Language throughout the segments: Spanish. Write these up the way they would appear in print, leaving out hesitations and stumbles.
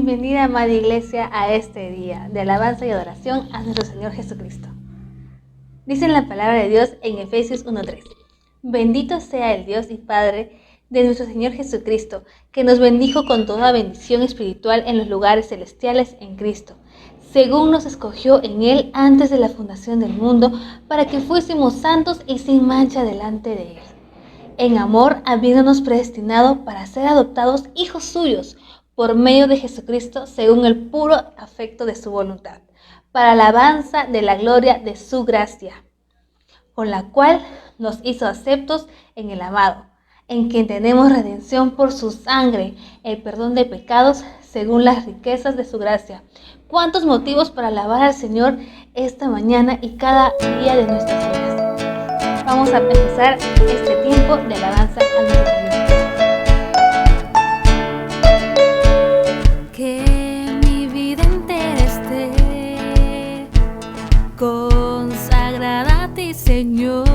Bienvenida, amada Iglesia, a este día de alabanza y adoración a nuestro Señor Jesucristo. Dice en la palabra de Dios en Efesios 1:3: Bendito sea el Dios y Padre de nuestro Señor Jesucristo, que nos bendijo con toda bendición espiritual en los lugares celestiales en Cristo, según nos escogió en Él antes de la fundación del mundo, para que fuésemos santos y sin mancha delante de Él, en amor habiéndonos predestinado para ser adoptados hijos suyos, por medio de Jesucristo, según el puro afecto de su voluntad, para alabanza de la gloria de su gracia, con la cual nos hizo aceptos en el amado, en quien tenemos redención por su sangre, el perdón de pecados, según las riquezas de su gracia. ¿Cuántos motivos para alabar al Señor esta mañana y cada día de nuestras vidas? Vamos a empezar este tiempo de alabanza a nuestro Señor. Que mi vida entera esté consagrada a ti, Señor,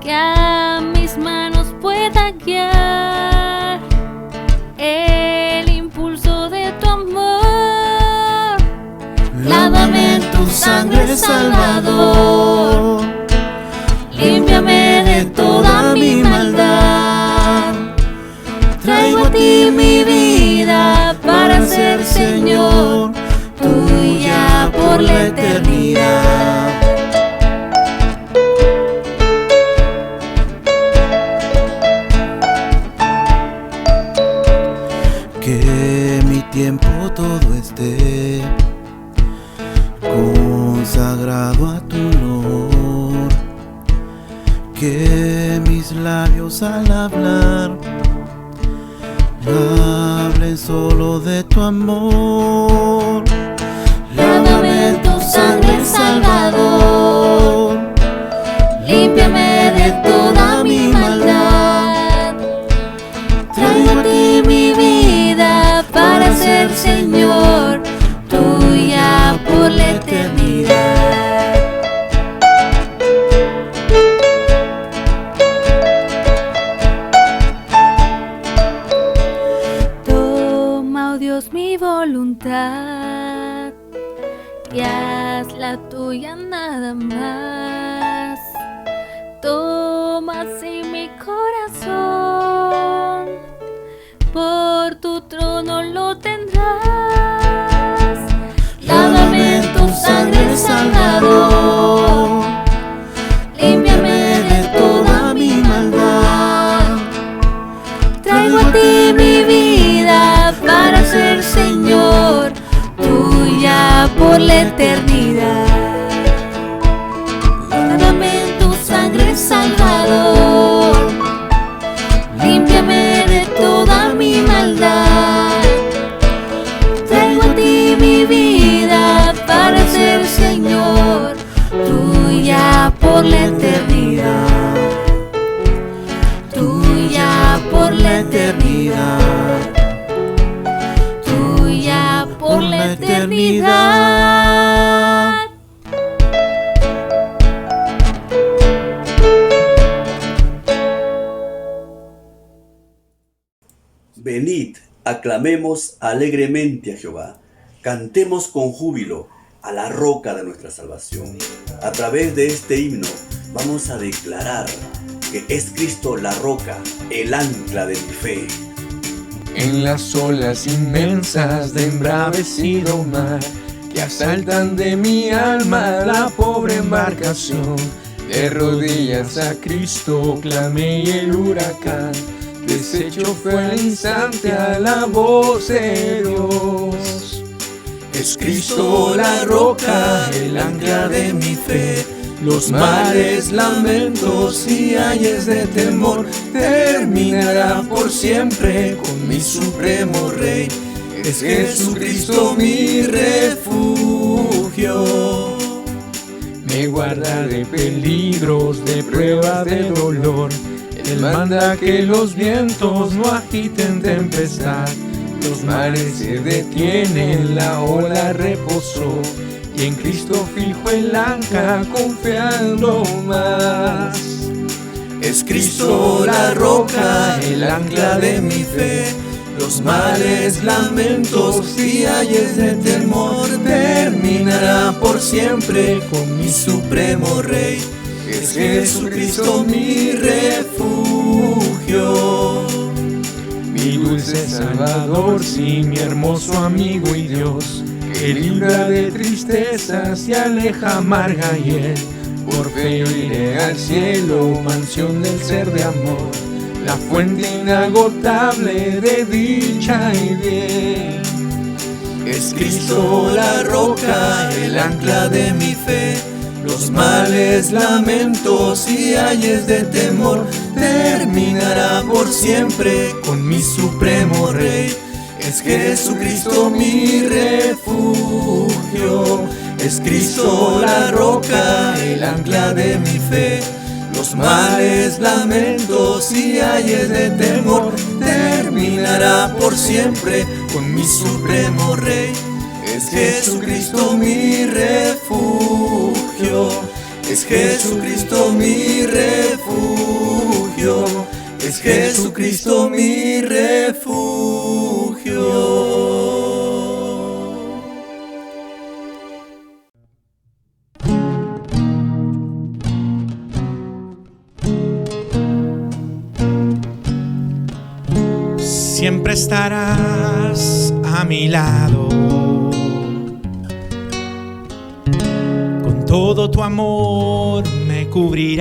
que a mis manos pueda guiar el impulso de tu amor. Lávame en tu sangre, Salvador, límpiame de toda mi maldad. Traigo a ti mi vida para ser, Señor, tuya por la eternidad. Que mi tiempo todo esté consagrado a tu honor, que mis labios al hablar hablen solo de tu amor. Lávame en tu sangre, Salvador, límpiame de toda mi maldad. Traigo a ti mi vida para ser, Señor, tuya por la eternidad. Toma, oh Dios, mi voluntad y haz la tuya nada más. Toma así mi corazón, por tu trono lo tendrás. Lávame en tu sangre, Salvador, límpiame de toda mi maldad. Traigo a ti mi vida para ser, Señor, tuya por la eternidad. Lávame en tu sangre, Salvador, límpiame de toda mi maldad. Traigo a ti mi vida para ser, Señor, tuya por la eternidad. Tuya por la eternidad. Tuya por la eternidad. Venid, aclamemos alegremente a Jehová, cantemos con júbilo a la roca de nuestra salvación. A través de este himno vamos a declarar que es Cristo la roca, el ancla de mi fe. En las olas inmensas de embravecido mar, que asaltan de mi alma la pobre embarcación, de rodillas a Cristo clamé y el huracán deshecho fue al instante a la voz de Dios. Es Cristo la roca, el ancla de mi fe. Los mares, lamentos y ayes de temor terminará por siempre con mi supremo Rey. Es Jesucristo mi refugio. Me guarda de peligros, de pruebas, de dolor. Él manda que los vientos no agiten tempestad. Los mares se detienen, la ola reposó, y en Cristo fijo el ancla confiando más. Es Cristo la roca, el ancla de mi fe. los males, lamentos y ayes de temor terminará por siempre con mi supremo Rey. Es Jesucristo mi refugio, mi dulce Salvador, sí, mi hermoso amigo y Dios, que libra de tristezas y aleja amarga hiel. Por fe yo iré al cielo, mansión del ser de amor, la fuente inagotable de dicha y bien. Es Cristo la roca, el ancla de mi fe. Los males, lamentos y ayes de temor terminará por siempre con mi supremo Rey. Es Jesucristo mi refugio, es Cristo la roca, el ancla de mi fe. Los males, lamentos y ayes de temor terminará por siempre con mi supremo Rey. Es Jesucristo mi refugio, es Jesucristo mi refugio, es Jesucristo mi refugio. Siempre estarás a mi lado, con todo tu amor me cubrirás,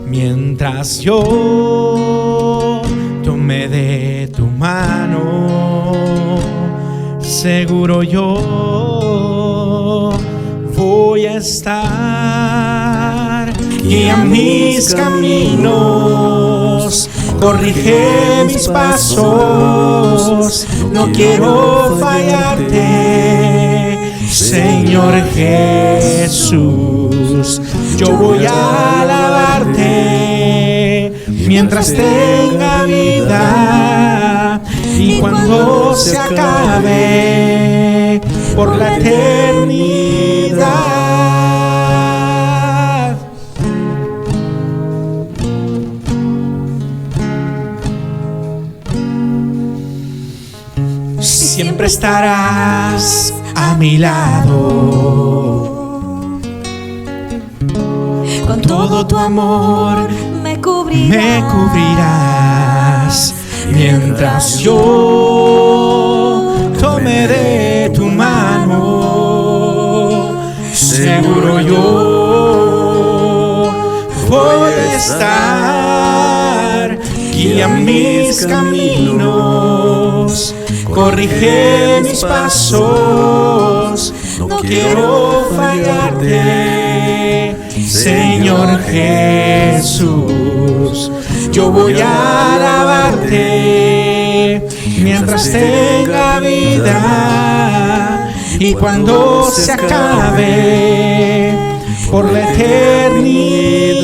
mientras yo tome de tu mano, seguro yo voy a estar. Guía mis caminos, corrige mis pasos, no quiero fallarte, Señor Jesús. Yo voy a alabarte mientras tenga vida, y cuando se acabe por la eternidad. Siempre estarás a mi lado, con todo tu amor me cubrirás, mientras yo tome de tu mano, seguro yo voy a estar. Guía mis caminos, corrige mis pasos, no quiero fallarte, Señor Jesús. Yo voy a alabarte mientras tenga vida, y cuando se acabe por la eternidad.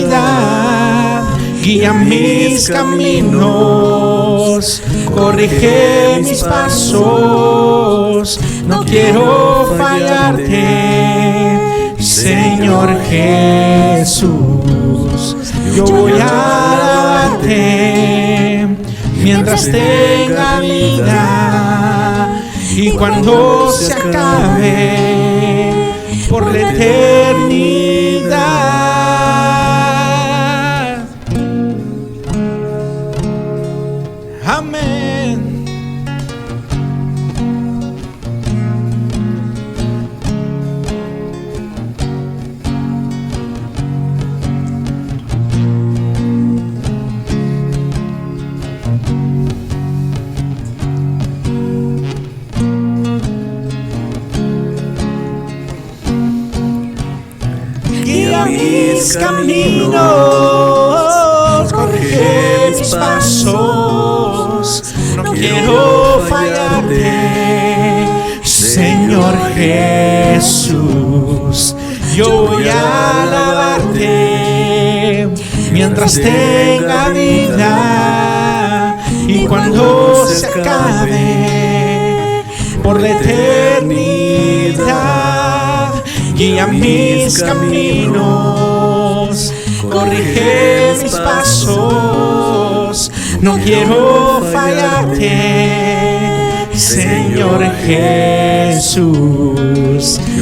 Guía mis caminos, corrige mis pasos, no quiero fallarte, Señor Jesús. Yo voy a alabarte mientras tenga vida, y cuando se acabe por la eternidad. Amén. Guía mis caminos, corrige mis pasos, no quiero fallarte, Señor Jesús. Yo voy a alabarte mientras tenga vida, y cuando se acabe por la eternidad. Guía mis caminos, corrige mis pasos, no quiero fallarte, Señor Jesús.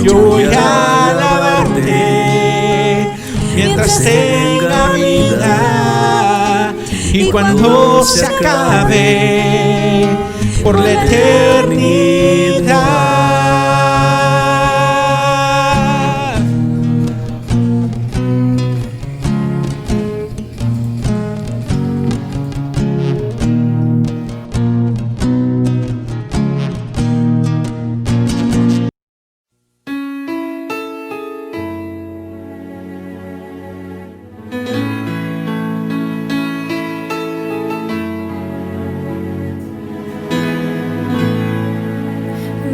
Yo voy a alabarte mientras tenga vida, y cuando se acabe por la eternidad.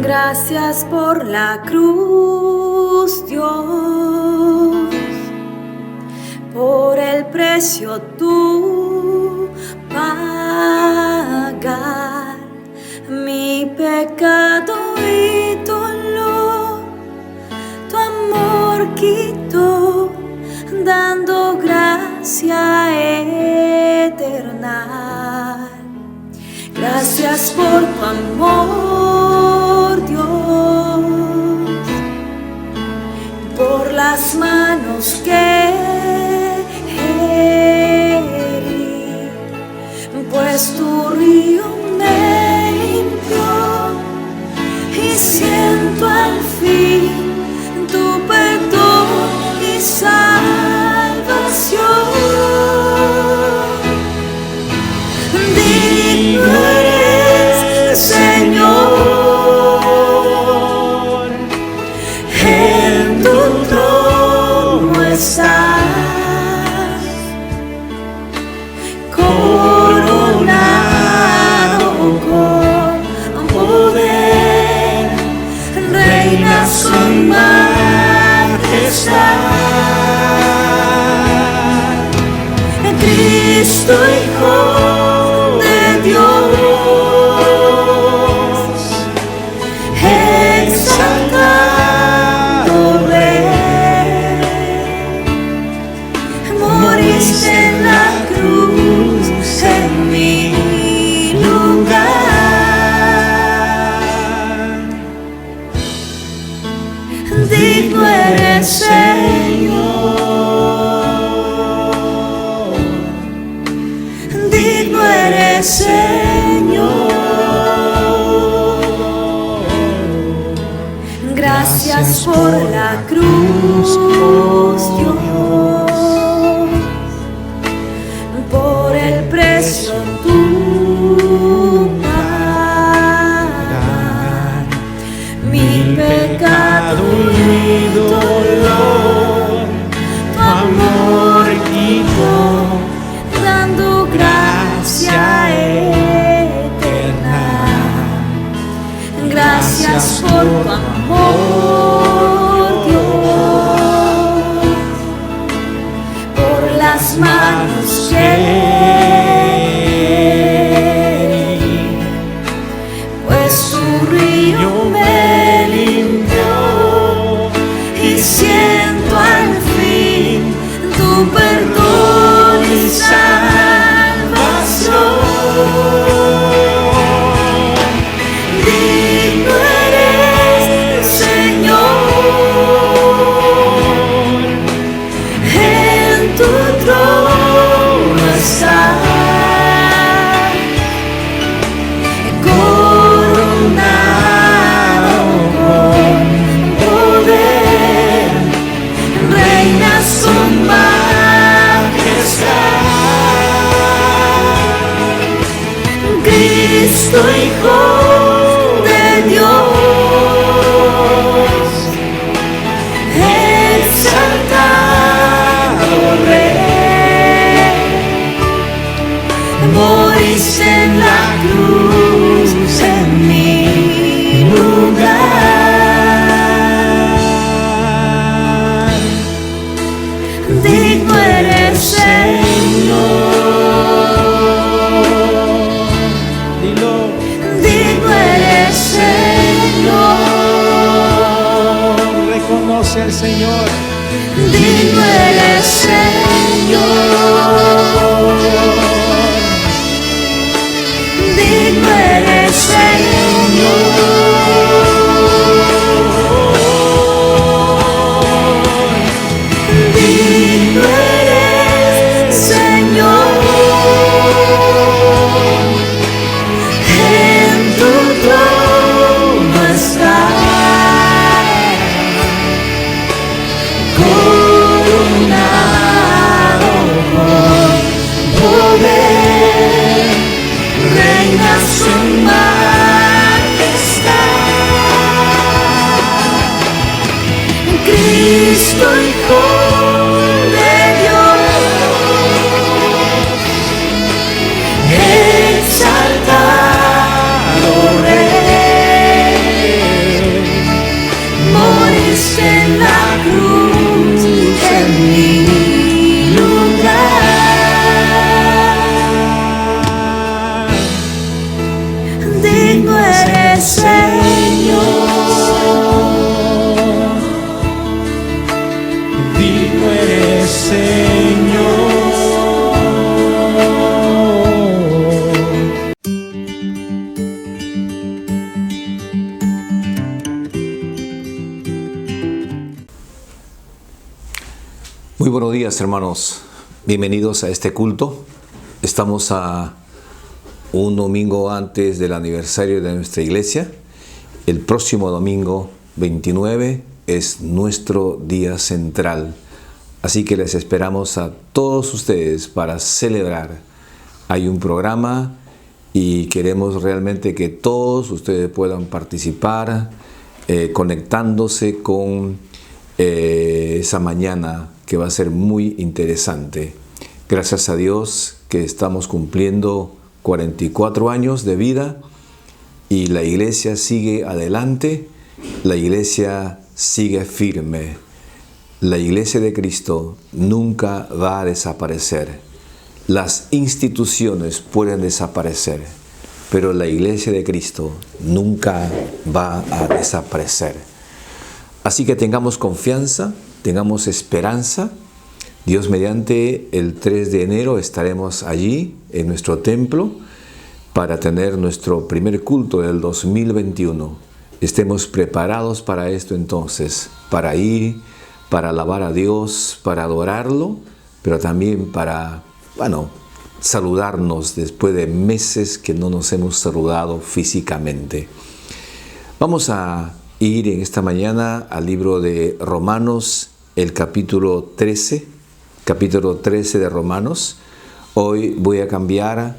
Gracias por la cruz, Dios, por el precio tú pagar mi pecado y dolor. Tu amor quitó, dando gracia eterna. Gracias por tu amor, Dios, por las manos que herí, pues tu río me limpió y siento al fin tu perdón y salvación. Digno eres, Señor, en tu trono estás, coronado con poder, reinas con majestad. Cristo, Hijo de Dios, exaltado Rey, moriste en la cruz en mi lugar. Digno eres, Señor, digno eres, Señor. Gracias por la cruz, Dios, por el precio tú pagar mi pecado y dolor. Tu amor quitó, dando gracia eterna. Gracias por tu amor, Dios, por las manos que herí, pues tu río me limpió y siento al fin tu perdón y salvación. Digno eres, Señor, en tu trono estás, coronado con poder, reinas con majestad. Cristo, Hijo de Dios, exaltado Rey, moriste en la cruz en mi lugar. Digno eres, Señor, digno eres, Señor. Reconoce al Señor. Digno eres, Señor, digno eres, Señor. Muy buenos días, hermanos. Bienvenidos a este culto. Estamos a un domingo antes del aniversario de nuestra iglesia. El próximo domingo 29 es nuestro día central. Así que les esperamos a todos ustedes para celebrar. Hay un programa y queremos realmente que todos ustedes puedan participar conectándose con esa mañana que va a ser muy interesante. Gracias a Dios que estamos cumpliendo 44 años de vida y la iglesia sigue adelante, la iglesia sigue firme. La iglesia de Cristo nunca va a desaparecer. Las instituciones pueden desaparecer, pero la iglesia de Cristo nunca va a desaparecer. Así que tengamos confianza, tengamos esperanza. Dios mediante, el 3 de enero estaremos allí en nuestro templo para tener nuestro primer culto del 2021. Estemos preparados para esto entonces, para ir, para alabar a Dios, para adorarlo, pero también para, saludarnos después de meses que no nos hemos saludado físicamente. Vamos a ir en esta mañana al libro de Romanos, el capítulo 13 de Romanos. Hoy voy a cambiar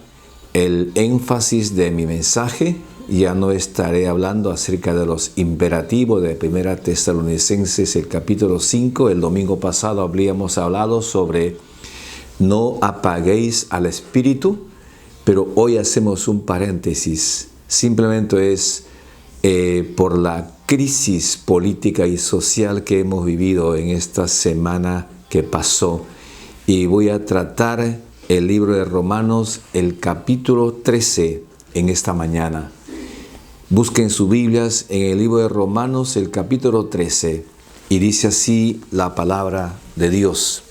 el énfasis de mi mensaje. Ya no estaré hablando acerca de los imperativos de 1 Tesalonicenses, el capítulo 5. El domingo pasado habíamos hablado sobre no apaguéis al espíritu, pero hoy hacemos un paréntesis. Simplemente es por la crisis política y social que hemos vivido en esta semana que pasó. Y voy a tratar el libro de Romanos, el capítulo 13, en esta mañana. Busquen sus Biblias en el libro de Romanos, el capítulo 13, y dice así la palabra de Dios.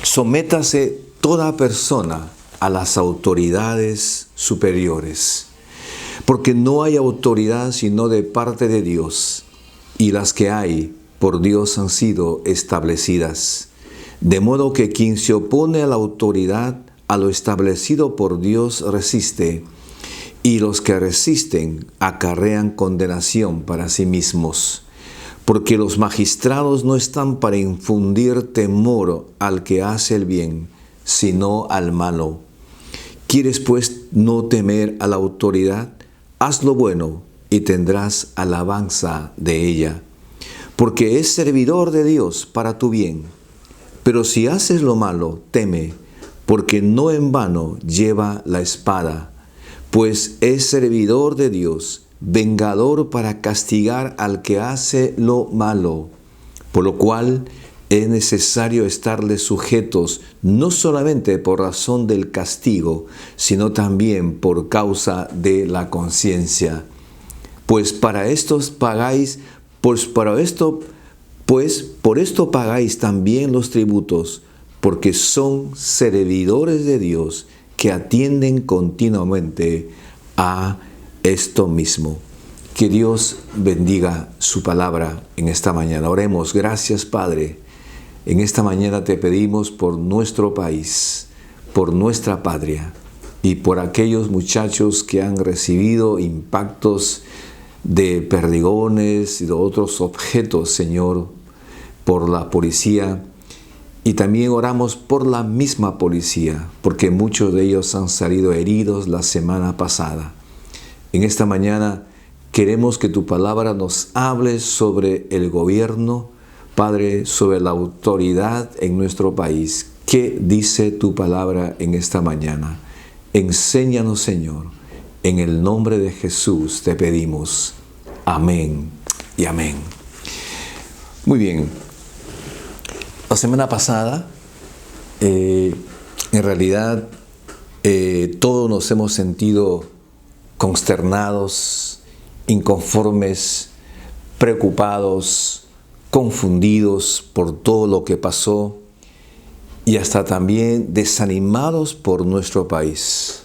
Sométase toda persona a las autoridades superiores, porque no hay autoridad sino de parte de Dios, y las que hay por Dios han sido establecidas. De modo que quien se opone a la autoridad, a lo establecido por Dios resiste, y los que resisten acarrean condenación para sí mismos. Porque los magistrados no están para infundir temor al que hace el bien, sino al malo. ¿Quieres pues no temer a la autoridad? Haz lo bueno y tendrás alabanza de ella, porque es servidor de Dios para tu bien. Pero si haces lo malo, teme, porque no en vano lleva la espada, pues es servidor de Dios, vengador para castigar al que hace lo malo, por lo cual es necesario estarles sujetos, no solamente por razón del castigo, sino también por causa de la conciencia. Pues por esto pagáis también los tributos, porque son servidores de Dios que atienden continuamente a esto mismo. Que Dios bendiga su palabra en esta mañana. Oremos. Gracias, Padre. En esta mañana te pedimos por nuestro país, por nuestra patria y por aquellos muchachos que han recibido impactos de perdigones y de otros objetos, Señor, por la policía. Y también oramos por la misma policía, porque muchos de ellos han salido heridos la semana pasada. En esta mañana queremos que tu palabra nos hable sobre el gobierno, Padre, sobre la autoridad en nuestro país. ¿Qué dice tu palabra en esta mañana? Enséñanos, Señor. En el nombre de Jesús te pedimos. Amén y amén. Muy bien. La semana pasada, en realidad, todos nos hemos sentido consternados, inconformes, preocupados confundidos por todo lo que pasó y hasta también desanimados por nuestro país.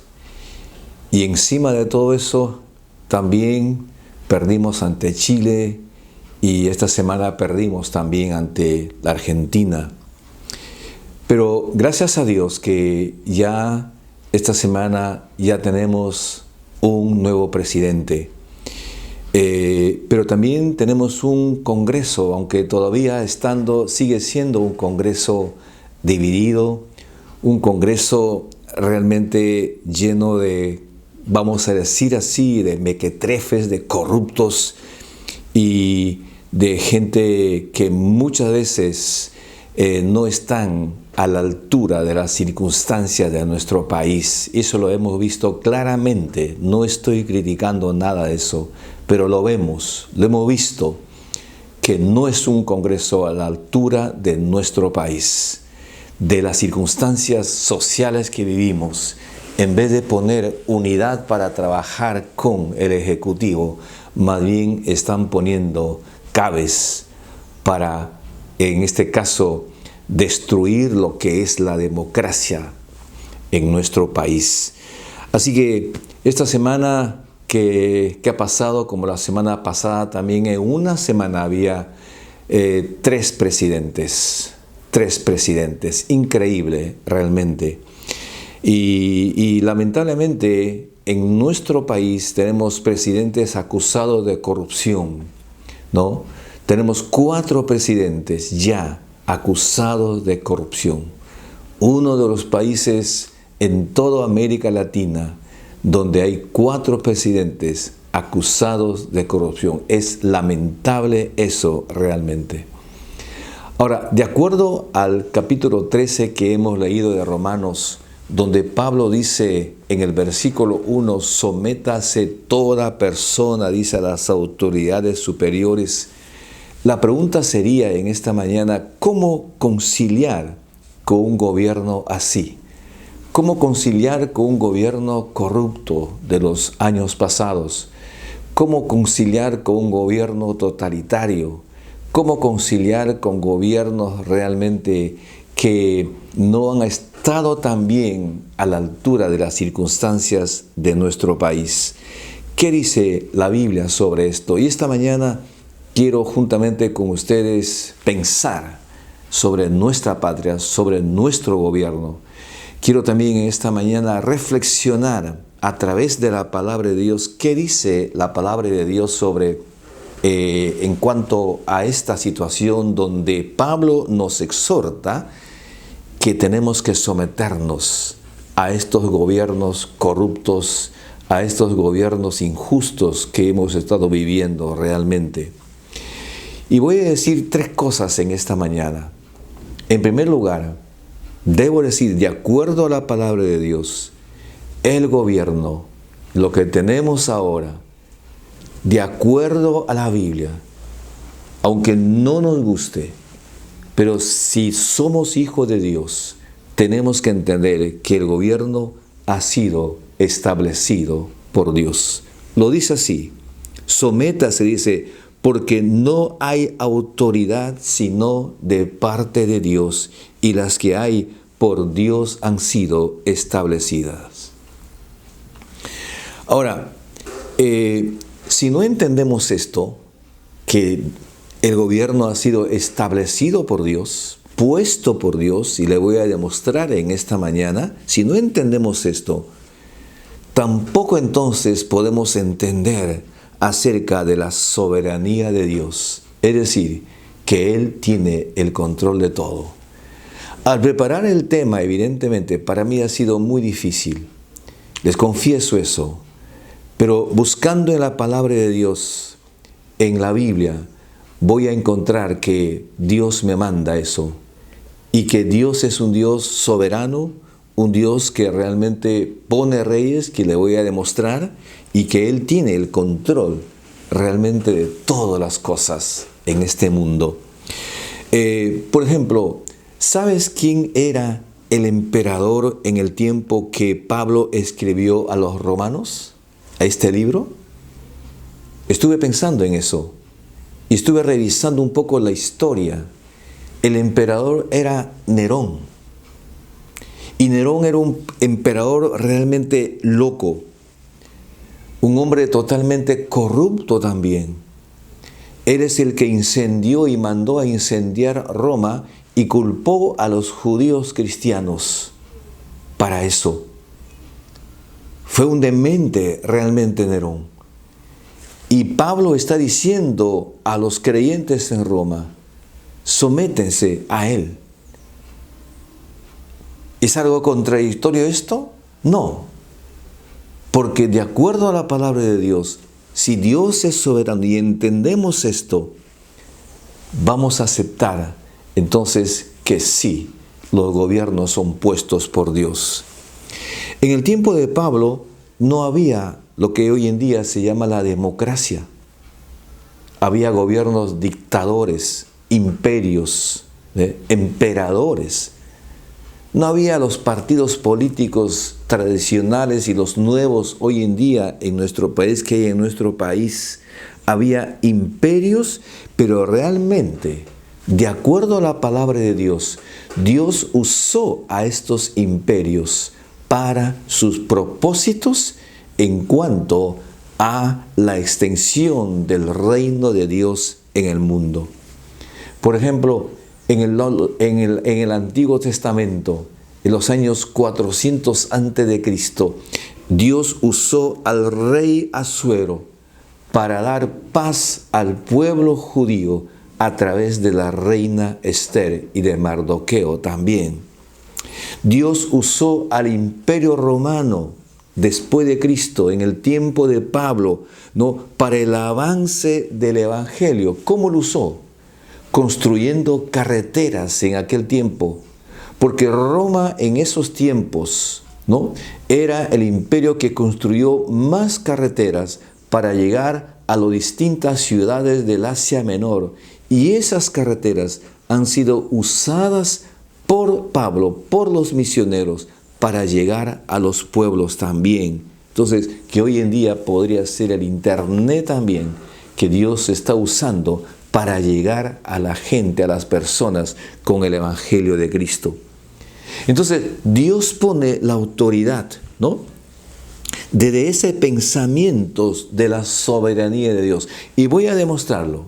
Y encima de todo eso, también perdimos ante Chile y esta semana perdimos también ante la Argentina. Pero gracias a Dios que ya esta semana ya tenemos un nuevo presidente. Pero también tenemos un Congreso, aunque todavía sigue siendo un Congreso dividido, un Congreso realmente lleno de, vamos a decir así, de mequetrefes, de corruptos y de gente que muchas veces no están a la altura de las circunstancias de nuestro país. Eso lo hemos visto claramente, no estoy criticando nada de eso, pero lo hemos visto, que no es un Congreso a la altura de nuestro país, de las circunstancias sociales que vivimos. En vez de poner unidad para trabajar con el Ejecutivo, más bien están poniendo cabes para, en este caso, destruir lo que es la democracia en nuestro país. Así que esta semana que ha pasado, como la semana pasada también, en una semana había tres presidentes, increíble realmente. Y lamentablemente en nuestro país tenemos presidentes acusados de corrupción, ¿no? Tenemos 4 presidentes ya acusados de corrupción. Uno de los países en toda América Latina donde hay 4 presidentes acusados de corrupción. Es lamentable eso realmente. Ahora, de acuerdo al capítulo 13 que hemos leído de Romanos, donde Pablo dice en el versículo 1, sométase toda persona, dice, a las autoridades superiores. La pregunta sería en esta mañana, ¿cómo conciliar con un gobierno así? ¿Cómo conciliar con un gobierno corrupto de los años pasados? ¿Cómo conciliar con un gobierno totalitario? ¿Cómo conciliar con gobiernos realmente que no han estado tan bien a la altura de las circunstancias de nuestro país? ¿Qué dice la Biblia sobre esto? Y esta mañana quiero juntamente con ustedes pensar sobre nuestra patria, sobre nuestro gobierno. Quiero también en esta mañana reflexionar a través de la palabra de Dios, qué dice la palabra de Dios sobre en cuanto a esta situación donde Pablo nos exhorta que tenemos que someternos a estos gobiernos corruptos, a estos gobiernos injustos que hemos estado viviendo realmente. Y voy a decir 3 cosas en esta mañana. En primer lugar, debo decir, de acuerdo a la palabra de Dios, el gobierno, lo que tenemos ahora, de acuerdo a la Biblia, aunque no nos guste, pero si somos hijos de Dios, tenemos que entender que el gobierno ha sido establecido por Dios. Lo dice así, sométase, dice, porque no hay autoridad sino de parte de Dios, y las que hay por Dios han sido establecidas. Ahora, si no entendemos esto, que el gobierno ha sido establecido por Dios, puesto por Dios, y le voy a demostrar en esta mañana, si no entendemos esto, tampoco entonces podemos entender acerca de la soberanía de Dios, es decir, que Él tiene el control de todo. Al preparar el tema, evidentemente, para mí ha sido muy difícil, les confieso eso, pero buscando en la palabra de Dios, en la Biblia, voy a encontrar que Dios me manda eso, y que Dios es un Dios soberano, un Dios que realmente pone reyes, que le voy a demostrar, y que Él tiene el control realmente de todas las cosas en este mundo. Por ejemplo, ¿sabes quién era el emperador en el tiempo que Pablo escribió a los romanos, a este libro? Estuve pensando en eso. y estuve revisando un poco la historia. El emperador era Nerón. Y Nerón era un emperador realmente loco. Un hombre totalmente corrupto también. Él es el que incendió y mandó a incendiar Roma y culpó a los judíos cristianos para eso. Fue un demente realmente Nerón. Y Pablo está diciendo a los creyentes en Roma, sométense a él. ¿Es algo contradictorio esto? No. Porque de acuerdo a la palabra de Dios, si Dios es soberano y entendemos esto, vamos a aceptar entonces que sí, los gobiernos son puestos por Dios. En el tiempo de Pablo no había lo que hoy en día se llama la democracia. Había gobiernos dictadores, imperios, emperadores. No había los partidos políticos tradicionales y los nuevos hoy en día en nuestro país que hay en nuestro país. Había imperios, pero realmente, de acuerdo a la palabra de Dios, Dios usó a estos imperios para sus propósitos en cuanto a la extensión del reino de Dios en el mundo. Por ejemplo, en el Antiguo Testamento, en los años 400 a.C., Dios usó al rey Asuero para dar paz al pueblo judío a través de la reina Esther y de Mardoqueo también. Dios usó al Imperio Romano después de Cristo, en el tiempo de Pablo, ¿no?, para el avance del Evangelio. ¿Cómo lo usó? Construyendo carreteras en aquel tiempo, porque Roma en esos tiempos, ¿no?, era el imperio que construyó más carreteras para llegar a las distintas ciudades del Asia Menor, y esas carreteras han sido usadas por Pablo, por los misioneros, para llegar a los pueblos también. Entonces, que hoy en día podría ser el Internet también, que Dios está usando para llegar a la gente, a las personas, con el Evangelio de Cristo. Entonces, Dios pone la autoridad, ¿no?, desde ese pensamiento de la soberanía de Dios. Y voy a demostrarlo.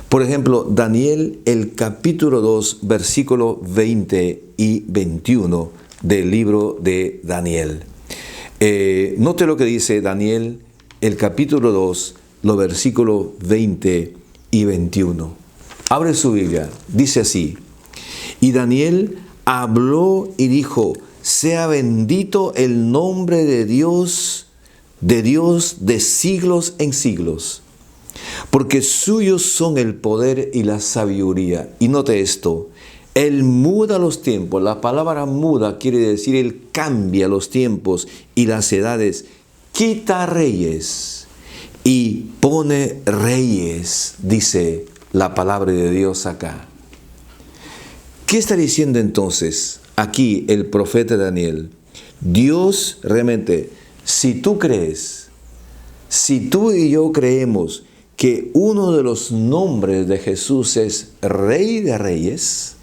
Por ejemplo, Daniel, el capítulo 2, versículo 20 y 21 del libro de Daniel. Note lo que dice Daniel, el capítulo 2, los versículos 20 y 21. Abre su Biblia, dice así: y Daniel habló y dijo: sea bendito el nombre de Dios de siglos en siglos, porque suyos son el poder y la sabiduría. Y note esto: Él muda los tiempos. La palabra muda quiere decir Él cambia los tiempos y las edades, quita reyes y pone reyes, dice la palabra de Dios acá. ¿Qué está diciendo entonces aquí el profeta Daniel? Dios realmente, si tú crees, si tú y yo creemos que uno de los nombres de Jesús es Rey de Reyes,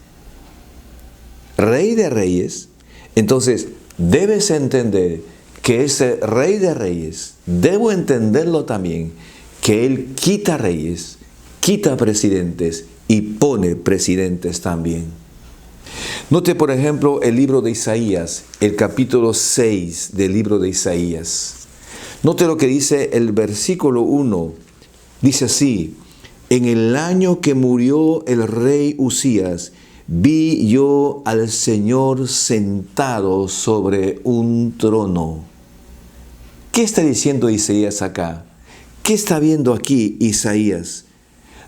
entonces debes entender que ese Rey de Reyes, debo entenderlo también, que Él quita reyes, quita presidentes y pone presidentes también. Note, por ejemplo, el libro de Isaías, el capítulo 6 del libro de Isaías. Note lo que dice el versículo 1. Dice así: en el año que murió el rey Usías, vi yo al Señor sentado sobre un trono. ¿Qué está diciendo Isaías acá? ¿Qué está viendo aquí Isaías?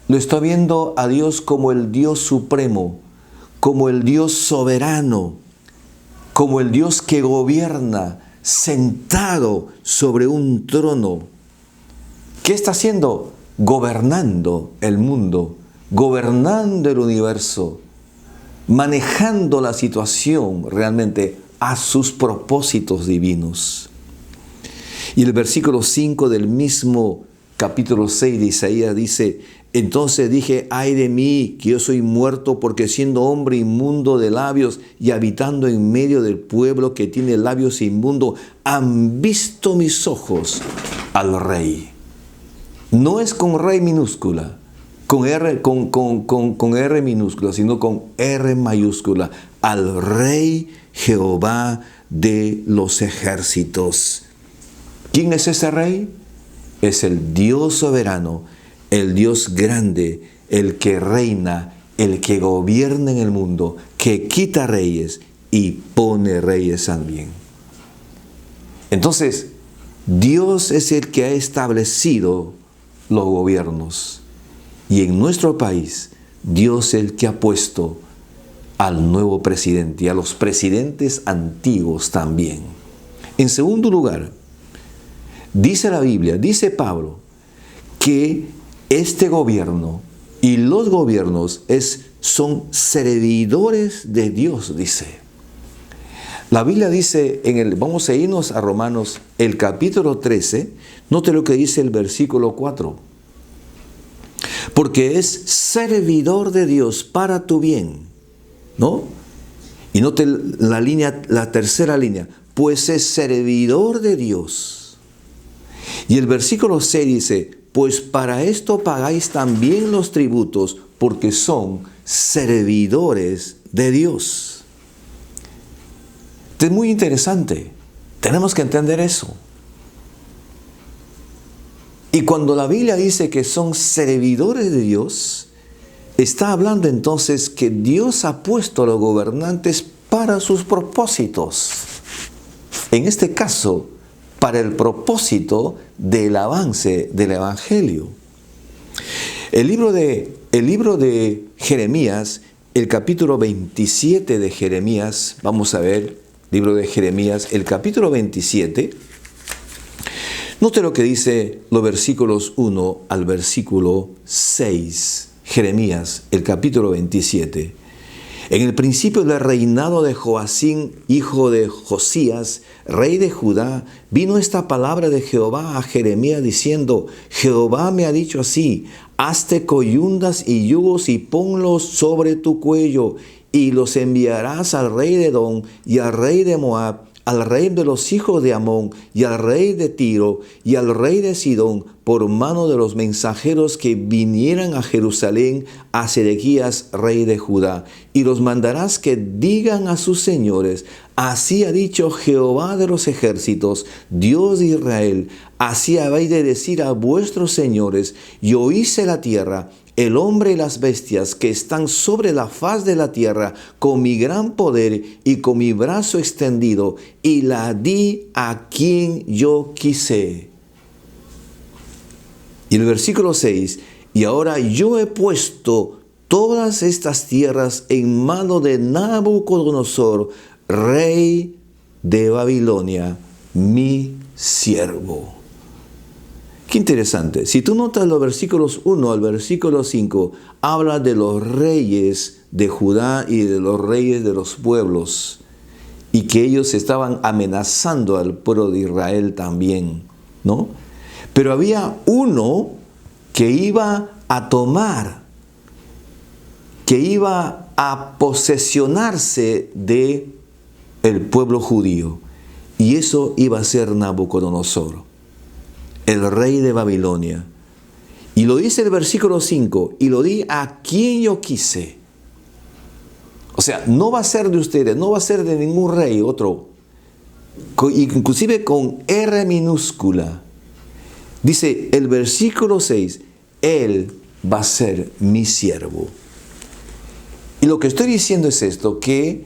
Lo está viendo a Dios como el Dios supremo, como el Dios soberano, como el Dios que gobierna, sentado sobre un trono. ¿Qué está haciendo? Gobernando el mundo, gobernando el universo, manejando la situación realmente a sus propósitos divinos. Y el versículo 5 del mismo capítulo 6 de Isaías dice: Entonces dije, ay de mí, que yo soy muerto, porque siendo hombre inmundo de labios y habitando en medio del pueblo que tiene labios inmundos, han visto mis ojos al Rey. No es con Rey minúscula, con R minúscula, sino con R mayúscula, al Rey Jehová de los ejércitos. ¿Quién es ese Rey? Es el Dios soberano, el Dios grande, el que reina, el que gobierna en el mundo, que quita reyes y pone reyes también. Entonces, Dios es el que ha establecido los gobiernos. Y en nuestro país, Dios es el que ha puesto al nuevo presidente y a los presidentes antiguos también. En segundo lugar, dice la Biblia, dice Pablo, que este gobierno y los gobiernos son servidores de Dios, dice. La Biblia dice, vamos a irnos a Romanos, el capítulo 13, note lo que dice el versículo 4. Porque es servidor de Dios para tu bien, ¿no? Y note la tercera línea, pues es servidor de Dios. Y el versículo 6 dice, pues para esto pagáis también los tributos, porque son servidores de Dios. Esto es muy interesante. Tenemos que entender eso. Y cuando la Biblia dice que son servidores de Dios, está hablando entonces que Dios ha puesto a los gobernantes para sus propósitos. En este caso, para el propósito del avance del Evangelio. El libro de Jeremías, el capítulo 27 de Jeremías, vamos a ver, libro de Jeremías, el capítulo 27, note lo que dice los versículos 1 al versículo 6, Jeremías, el capítulo 27. En el principio del reinado de Joacín, hijo de Josías, rey de Judá, vino esta palabra de Jehová a Jeremías diciendo, Jehová me ha dicho así, hazte coyundas y yugos y ponlos sobre tu cuello, y los enviarás al rey de Edom y al rey de Moab, al rey de los hijos de Amón y al rey de Tiro y al rey de Sidón por mano de los mensajeros que vinieran a Jerusalén a Sedequías, rey de Judá. Y los mandarás que digan a sus señores, así ha dicho Jehová de los ejércitos, Dios de Israel, así habéis de decir a vuestros señores, yo hice la tierra, el hombre y las bestias que están sobre la faz de la tierra con mi gran poder y con mi brazo extendido, y la di a quien yo quise. Y el versículo 6, y ahora yo he puesto todas estas tierras en mano de Nabucodonosor, rey de Babilonia, mi siervo. Qué interesante. Si tú notas los versículos 1 al versículo 5, habla de los reyes de Judá y de los reyes de los pueblos, y que ellos estaban amenazando al pueblo de Israel también, ¿no? Pero había uno que iba a tomar, que iba a posesionarse de el pueblo judío, y eso iba a ser Nabucodonosor, el rey de Babilonia. Y lo dice el versículo 5, y lo di a quien yo quise. O sea, no va a ser de ustedes, no va a ser de ningún rey, otro. Inclusive con R minúscula. Dice el versículo 6, él va a ser mi siervo. Y lo que estoy diciendo es esto, que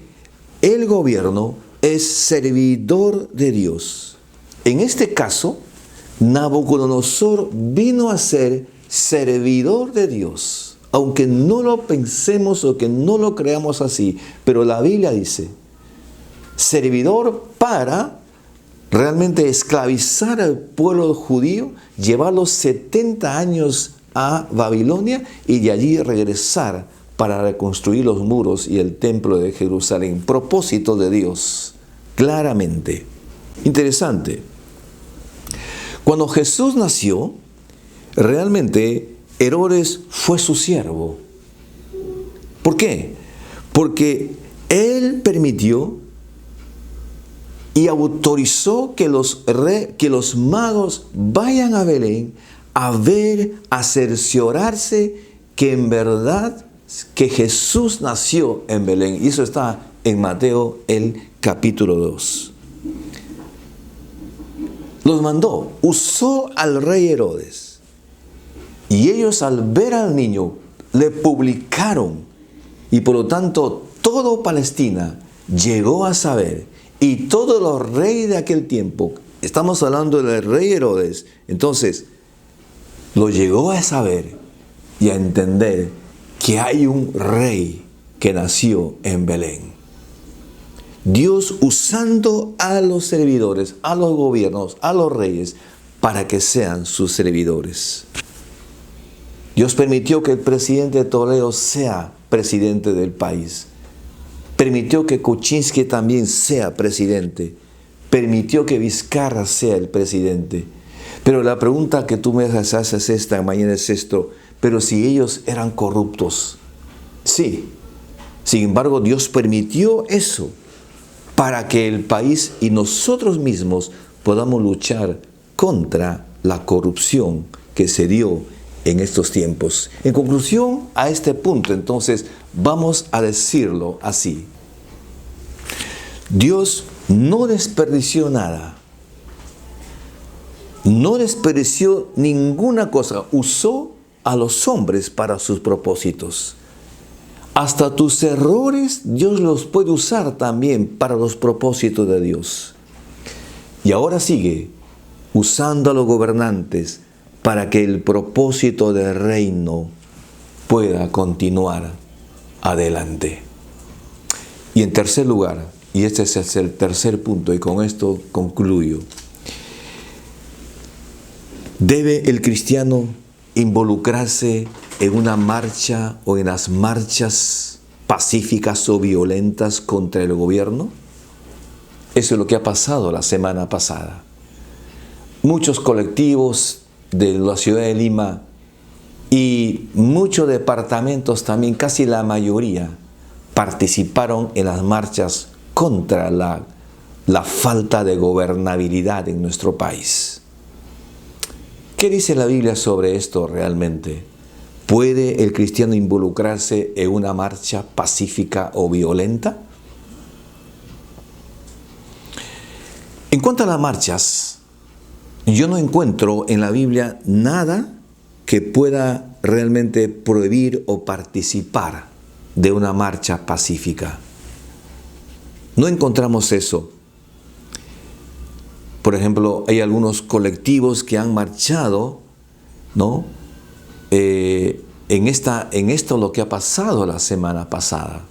el gobierno es servidor de Dios. En este caso, Nabucodonosor vino a ser servidor de Dios, aunque no lo pensemos o que no lo creamos así, pero la Biblia dice, servidor para realmente esclavizar al pueblo judío, llevarlos 70 años a Babilonia y de allí regresar para reconstruir los muros y el templo de Jerusalén. Propósito de Dios, claramente. Interesante. Cuando Jesús nació, realmente Herodes fue su siervo. ¿Por qué? Porque él permitió y autorizó que los magos vayan a Belén a ver, a cerciorarse que en verdad que Jesús nació en Belén. Y eso está en Mateo el capítulo 2. Los mandó, usó al rey Herodes. Y ellos al ver al niño le publicaron. Y por lo tanto todo Palestina llegó a saber. Y todos los reyes de aquel tiempo, estamos hablando del rey Herodes, entonces lo llegó a saber y a entender que hay un rey que nació en Belén. Dios usando a los servidores, a los gobiernos, a los reyes, para que sean sus servidores. Dios permitió que el presidente de Toledo sea presidente del país. Permitió que Kuczynski también sea presidente. Permitió que Vizcarra sea el presidente. Pero la pregunta que tú me haces esta mañana es esto: pero si ellos eran corruptos. Sí. Sin embargo, Dios permitió eso para que el país y nosotros mismos podamos luchar contra la corrupción que se dio en estos tiempos. En conclusión a este punto, entonces, vamos a decirlo así: Dios no desperdició nada. No desperdició ninguna cosa. Usó a los hombres para sus propósitos. Hasta tus errores Dios los puede usar también para los propósitos de Dios. Y ahora sigue usando a los gobernantes para que el propósito del reino pueda continuar adelante. Y en tercer lugar, y este es el tercer punto, y con esto concluyo, ¿debe el cristiano involucrarse en una marcha o en las marchas pacíficas o violentas contra el gobierno? Eso es lo que ha pasado la semana pasada. Muchos colectivos de la ciudad de Lima y muchos departamentos también, casi la mayoría, participaron en las marchas contra la falta de gobernabilidad en nuestro país. ¿Qué dice la Biblia sobre esto realmente? ¿Puede el cristiano involucrarse en una marcha pacífica o violenta? En cuanto a las marchas, yo no encuentro en la Biblia nada que pueda realmente prohibir o participar de una marcha pacífica. No encontramos eso. Por ejemplo, hay algunos colectivos que han marchado, ¿no? En esto lo que ha pasado la semana pasada.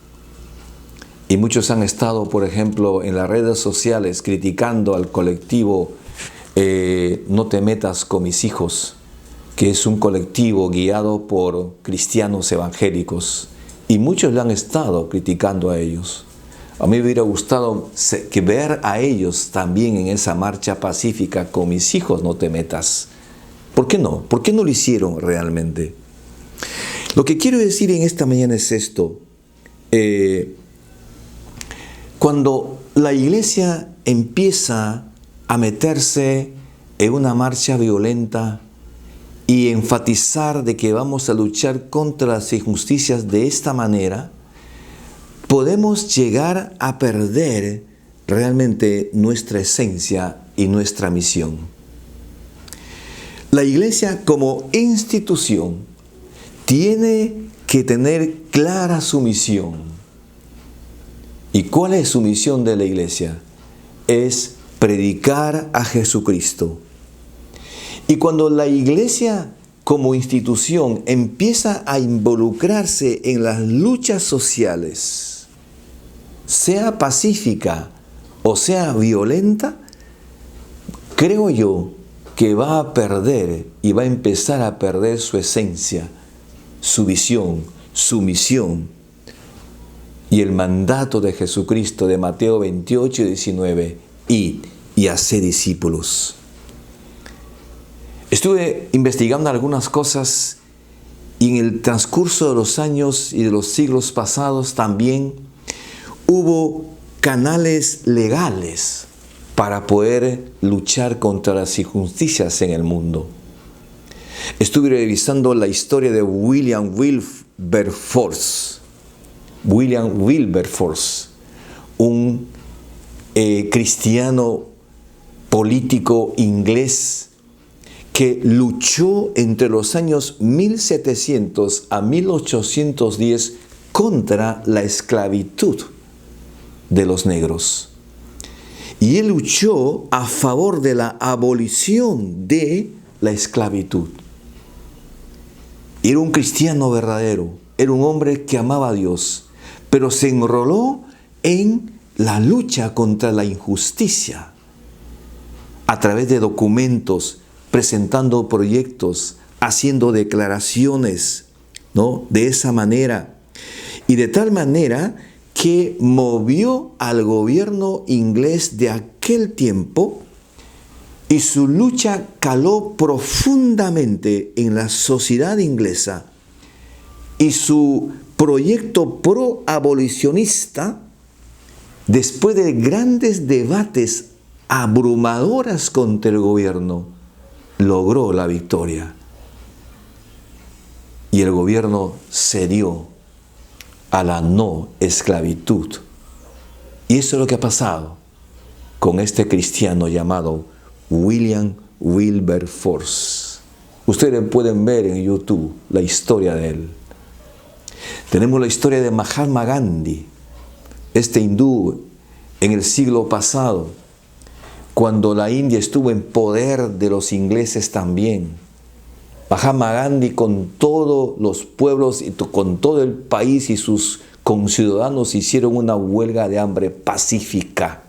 Y muchos han estado, por ejemplo, en las redes sociales criticando al colectivo No te metas con mis hijos, que es un colectivo guiado por cristianos evangélicos. Y muchos le han estado criticando a ellos. A mí me hubiera gustado ver a ellos también en esa marcha pacífica: con mis hijos no te metas. ¿Por qué no? ¿Por qué no lo hicieron realmente? Lo que quiero decir en esta mañana es esto. Cuando la iglesia empieza a meterse en una marcha violenta y enfatizar de que vamos a luchar contra las injusticias de esta manera, podemos llegar a perder realmente nuestra esencia y nuestra misión. La iglesia como institución tiene que tener clara su misión. ¿Y cuál es su misión de la iglesia? Es predicar a Jesucristo. Y cuando la iglesia como institución empieza a involucrarse en las luchas sociales, sea pacífica o sea violenta, creo yo que va a perder y va a empezar a perder su esencia, su visión, su misión y el mandato de Jesucristo de Mateo 28 y 19, id y haced discípulos. Estuve investigando algunas cosas Y en el transcurso de los años y de los siglos pasados también hubo canales legales para poder luchar contra las injusticias en el mundo. Estuve revisando la historia de William Wilberforce. William Wilberforce, un cristiano político inglés que luchó entre los años 1700 a 1810 contra la esclavitud de los negros. Y él luchó a favor de la abolición de la esclavitud. Era un cristiano verdadero, era un hombre que amaba a Dios, pero se enroló en la lucha contra la injusticia a través de documentos, presentando proyectos, haciendo declaraciones, ¿no? De esa manera. Y de tal manera que movió al gobierno inglés de aquel tiempo, y su lucha caló profundamente en la sociedad inglesa, y su proyecto pro-abolicionista, después de grandes debates abrumadoras contra el gobierno, logró la victoria. Y el gobierno cedió a la no esclavitud. Y eso es lo que ha pasado con este cristiano llamado William Wilberforce. Ustedes pueden ver en YouTube la historia de él. Tenemos la historia de Mahatma Gandhi, este hindú en el siglo pasado, cuando la India estuvo en poder de los ingleses también. Mahatma Gandhi, con todos los pueblos y con todo el país y sus conciudadanos, hicieron una huelga de hambre pacífica.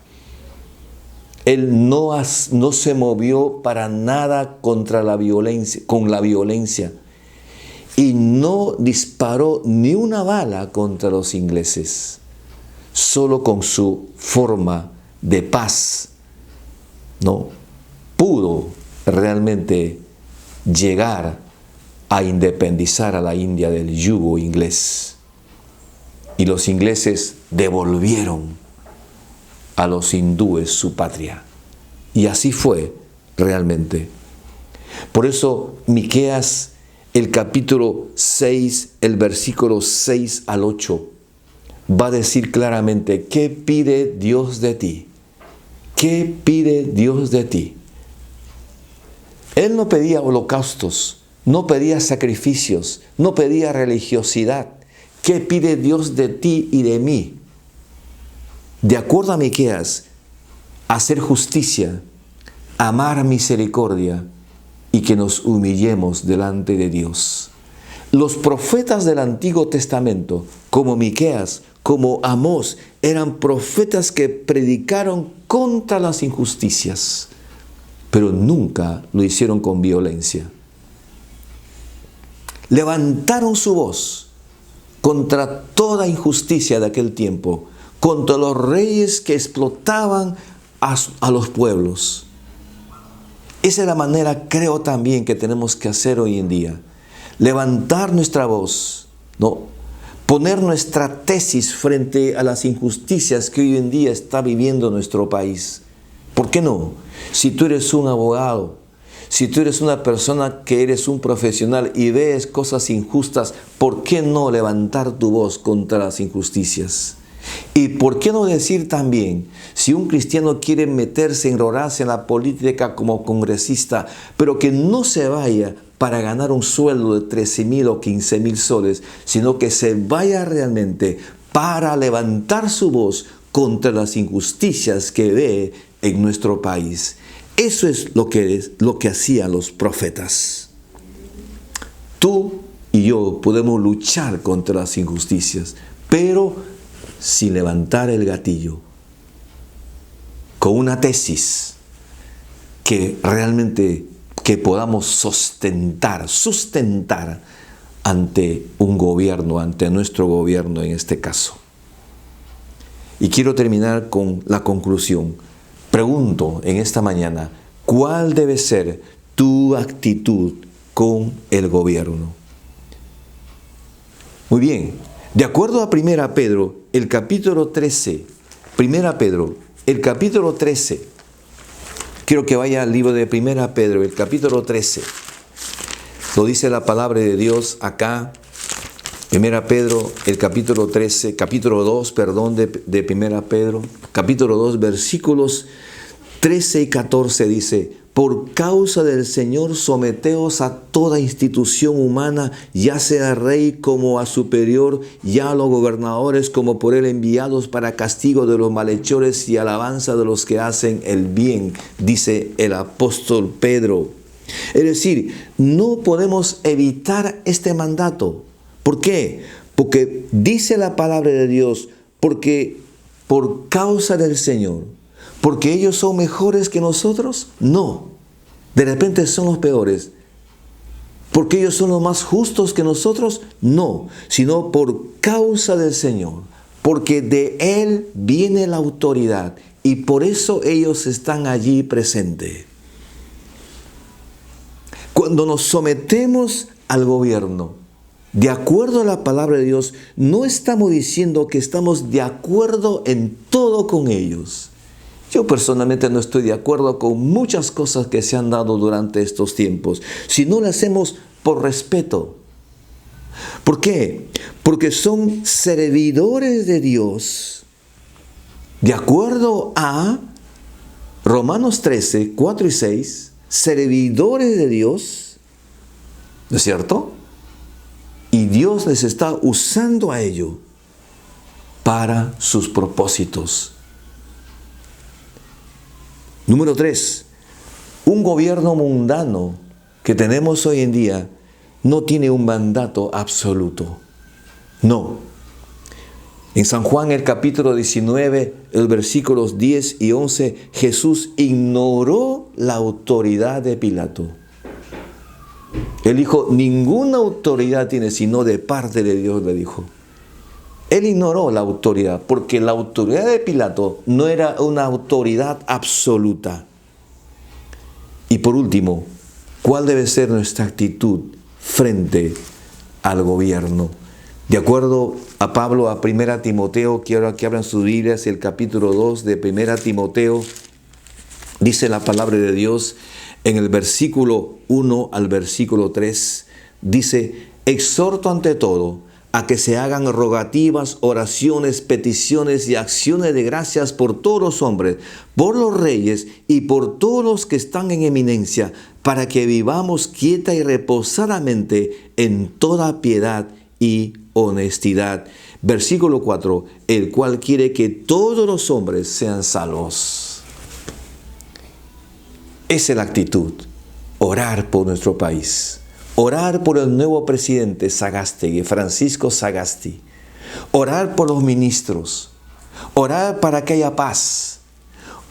Él no se movió para nada contra la violencia, con la violencia, y no disparó ni una bala contra los ingleses, solo con su forma de paz, ¿no? Pudo realmente llegar a independizar a la India del yugo inglés. Y los ingleses devolvieron a los hindúes su patria. Y así fue realmente. Por eso Miqueas, el capítulo 6, el versículo 6 al 8, va a decir claramente: ¿qué pide Dios de ti? ¿Qué pide Dios de ti? Él no pedía holocaustos, no pedía sacrificios, no pedía religiosidad. ¿Qué pide Dios de ti y de mí? De acuerdo a Miqueas, hacer justicia, amar misericordia y que nos humillemos delante de Dios. Los profetas del Antiguo Testamento, como Miqueas, como Amós, eran profetas que predicaron contra las injusticias, pero nunca lo hicieron con violencia. Levantaron su voz contra toda injusticia de aquel tiempo, contra los reyes que explotaban a los pueblos. Esa es la manera, creo también, que tenemos que hacer hoy en día. Levantar nuestra voz, ¿no? Poner nuestra tesis frente a las injusticias que hoy en día está viviendo nuestro país. ¿Por qué no? Si tú eres un abogado, si tú eres una persona que eres un profesional y ves cosas injustas, ¿por qué no levantar tu voz contra las injusticias? Y ¿por qué no decir también, si un cristiano quiere meterse, enrolarse en la política como congresista, pero que no se vaya para ganar un sueldo de 13,000 o 15,000 soles, sino que se vaya realmente para levantar su voz contra las injusticias que ve en nuestro país? Eso es lo que hacían los profetas. Tú y yo podemos luchar contra las injusticias, pero sin levantar el gatillo, con una tesis que realmente que podamos sustentar ante un gobierno, ante nuestro gobierno en este caso. Y quiero terminar con la conclusión. Pregunto en esta mañana, ¿cuál debe ser tu actitud con el gobierno? Muy bien. De acuerdo a 1 Pedro, el capítulo 13. 1 Pedro, el capítulo 13. Quiero que vaya al libro de 1 Pedro, el capítulo 13. Lo dice la palabra de Dios acá. 1 Pedro, el capítulo 13, capítulo 2, perdón, de 1 Pedro, capítulo 2, versículos 13 y 14 dice: por causa del Señor, someteos a toda institución humana, ya sea rey como a superior, ya a los gobernadores como por él enviados para castigo de los malhechores y alabanza de los que hacen el bien, dice el apóstol Pedro. Es decir, no podemos evitar este mandato. ¿Por qué? Porque dice la palabra de Dios, porque por causa del Señor. ¿Porque ellos son mejores que nosotros? No. De repente son los peores. ¿Porque ellos son los más justos que nosotros? No. Sino por causa del Señor. Porque de Él viene la autoridad. Y por eso ellos están allí presentes. Cuando nos sometemos al gobierno, de acuerdo a la palabra de Dios, no estamos diciendo que estamos de acuerdo en todo con ellos. Yo personalmente no estoy de acuerdo con muchas cosas que se han dado durante estos tiempos, sino lo hacemos por respeto. ¿Por qué? Porque son servidores de Dios. De acuerdo a Romanos 13, 4 y 6, servidores de Dios, ¿no es cierto? Y Dios les está usando a ellos para sus propósitos. Número 3, un gobierno mundano que tenemos hoy en día no tiene un mandato absoluto. No. En San Juan, el capítulo 19, el versículos 10 y 11, Jesús ignoró la autoridad de Pilato. Él dijo, ninguna autoridad tiene sino de parte de Dios, le dijo. Él ignoró la autoridad, porque la autoridad de Pilato no era una autoridad absoluta. Y por último, ¿cuál debe ser nuestra actitud frente al gobierno? De acuerdo a Pablo, a 1 Timoteo, quiero que abran sus Biblias, el capítulo 2 de 1 Timoteo, dice la palabra de Dios, en el versículo 1 al versículo 3, dice, exhorto ante todo a que se hagan rogativas, oraciones, peticiones y acciones de gracias por todos los hombres, por los reyes y por todos los que están en eminencia, para que vivamos quieta y reposadamente en toda piedad y honestidad. Versículo 4, el cual quiere que todos los hombres sean salvos. Esa es la actitud, orar por nuestro país. Orar por el nuevo presidente Sagasti, Francisco Sagasti. Orar por los ministros. Orar para que haya paz.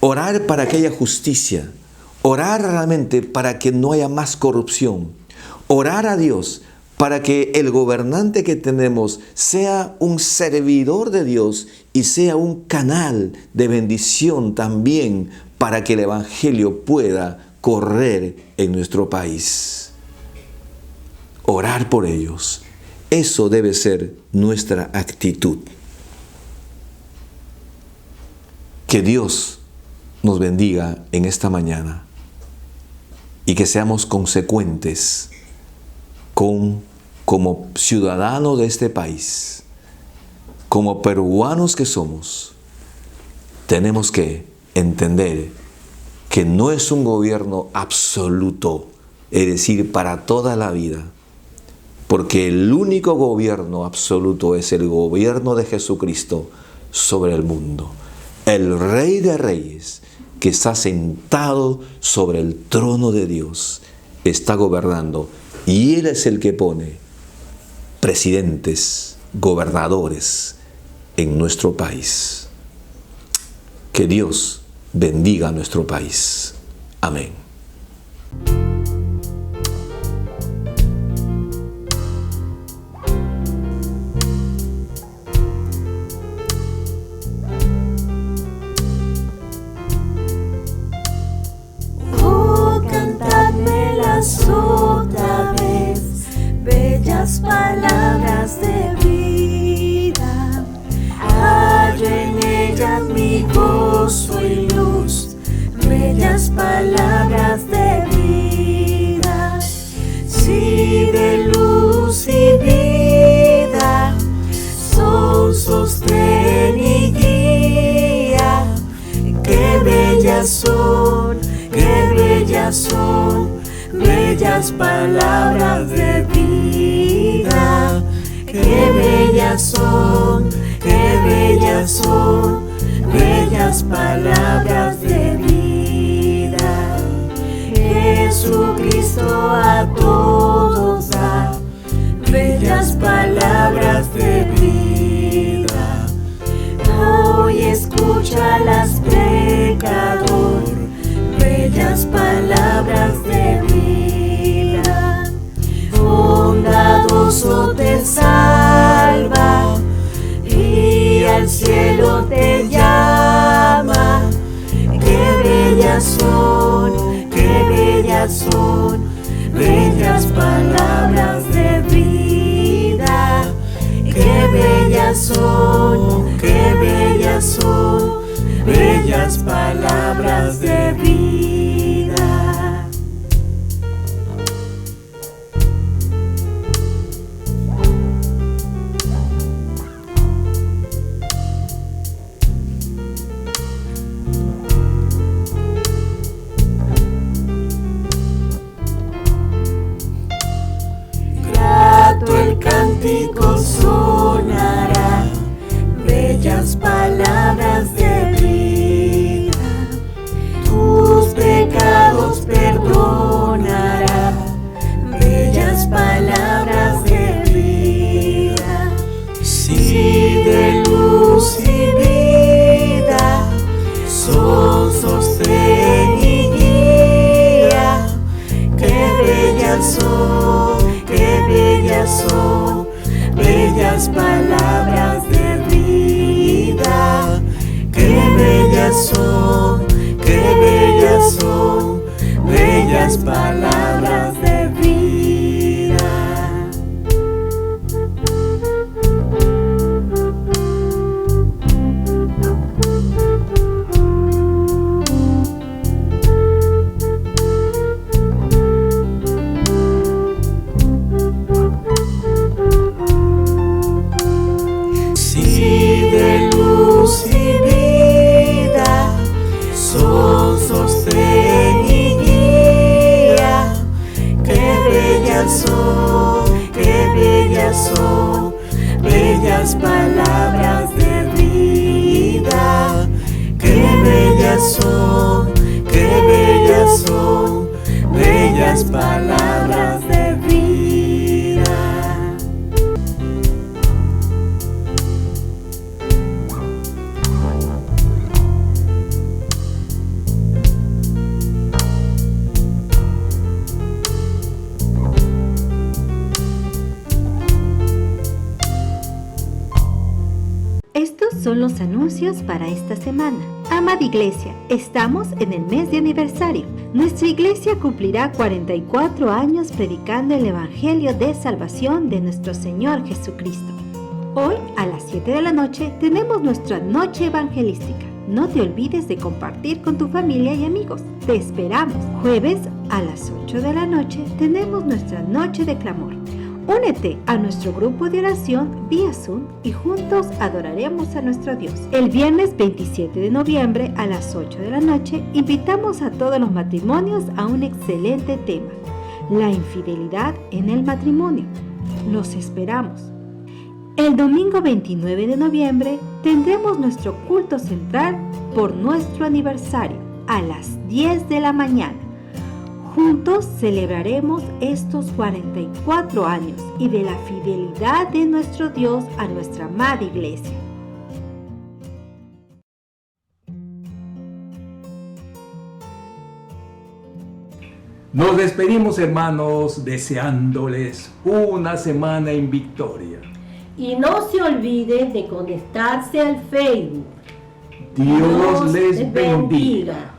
Orar para que haya justicia. Orar realmente para que no haya más corrupción. Orar a Dios para que el gobernante que tenemos sea un servidor de Dios y sea un canal de bendición también para que el evangelio pueda correr en nuestro país. Orar por ellos. Eso debe ser nuestra actitud. Que Dios nos bendiga en esta mañana y que seamos consecuentes como ciudadanos de este país, como peruanos que somos. Tenemos que entender que no es un gobierno absoluto, es decir, para toda la vida. Porque el único gobierno absoluto es el gobierno de Jesucristo sobre el mundo. El Rey de Reyes, que está sentado sobre el trono de Dios, está gobernando. Y Él es el que pone presidentes, gobernadores en nuestro país. Que Dios bendiga a nuestro país. Amén. Otra vez, bellas palabras de vida. bellas son, qué bellas son, bellas palabras de vida. Qué bellas son, qué bellas son, bellas palabras de vida. Jesucristo a todos da bellas palabras de vida. Hoy escúchalas, pecador, bellas palabras de vida. Bondadoso te salva y al cielo te llama. Qué bellas son, qué bellas son, bellas palabras de vida. Qué bellas son, qué bellas son, bellas palabras de vida. Grato el cántico sonará, bellas palabras de vida. Tus pecados perdonará, bellas palabras de vida. Sí, de luz y vida son sostén y guía. Qué bellas son, qué bellas son, bellas palabras de vida. Qué bellas son, qué bellas son, bellas palabras de vida. Sí, de luz y vida son sostén y guía. Qué bellas son, qué bellas son, bellas palabras de vida. Qué bellas son, qué bellas son, bellas palabras de vida. Estos son los anuncios para esta semana. Amada Iglesia, estamos en el mes de aniversario. Nuestra iglesia cumplirá 44 años predicando el Evangelio de salvación de nuestro Señor Jesucristo. Hoy a las 7 de la noche tenemos nuestra noche evangelística. No te olvides de compartir con tu familia y amigos. Te esperamos. Jueves a las 8 de la noche tenemos nuestra noche de clamor. Únete a nuestro grupo de oración vía Zoom y juntos adoraremos a nuestro Dios. El viernes 27 de noviembre a las 8 de la noche invitamos a todos los matrimonios a un excelente tema: la infidelidad en el matrimonio. Los esperamos. El domingo 29 de noviembre tendremos nuestro culto central por nuestro aniversario a las 10 de la mañana. Juntos celebraremos estos 44 años y de la fidelidad de nuestro Dios a nuestra amada iglesia. Nos despedimos, hermanos, deseándoles una semana en victoria. Y no se olviden de conectarse al Facebook. Dios les bendiga.